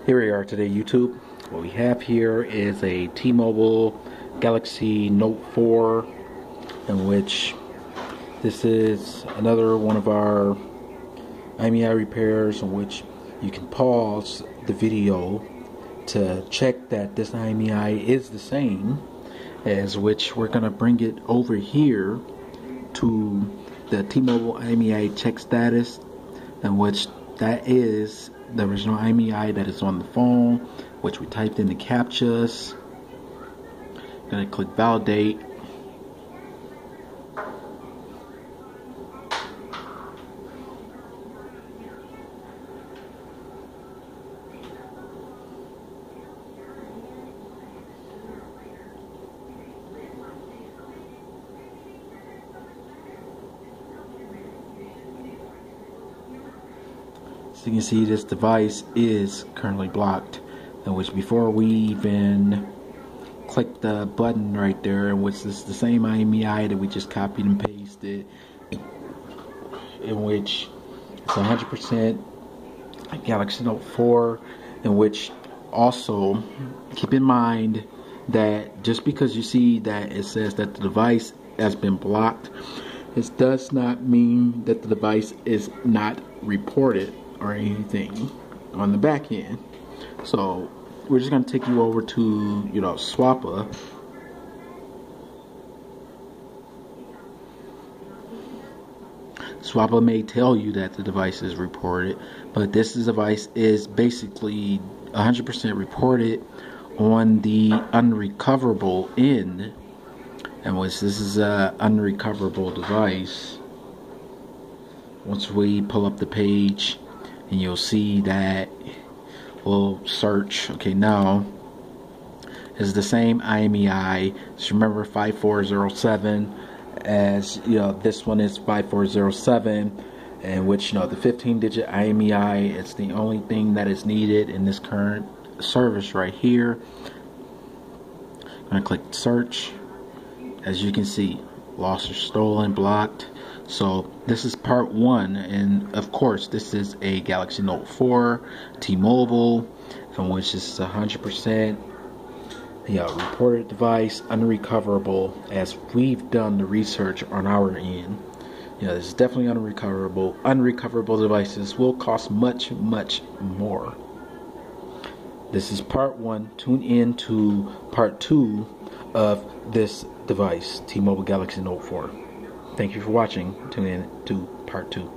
Here we are today, YouTube. What we have here is a T-Mobile Galaxy Note 4, in which this is another one of our IMEI repairs, in which you can pause the video to check that this IMEI is the same, as which we're going to bring it over here to the T-Mobile IMEI check status, in which that is the original IMEI that is on the phone, which we typed in the CAPTCHAs. I'm going to click validate. So you can see this device is currently blocked, in which before we even click the button right there, in which is the same IMEI that we just copied and pasted, in which it's 100% Galaxy Note 4, in which also keep in mind that just because you see that it says that the device has been blocked, it does not mean that the device is not reported or anything on the back end. So we're just going to take you over to, Swappa. Swappa may tell you that the device is reported, but this device is basically 100% reported on the unrecoverable end, and which this is a unrecoverable device. Once we pull up the page, and you'll see that we'll search. Okay, now is the same IMEI. Just remember 5407, as this one is 5407, and which the 15-digit IMEI is the only thing that is needed in this current service right here. I'm gonna click search. As you can see, lost or stolen, blocked. So this is part one, and of course this is a Galaxy Note 4 T-Mobile, from which this is 100% reported device, unrecoverable, as we've done the research on our end. This is definitely unrecoverable. Unrecoverable devices will cost much more. This is part one. Tune in to part two of this device, T-Mobile Galaxy Note 4. Thank you for watching. Tune in to part two.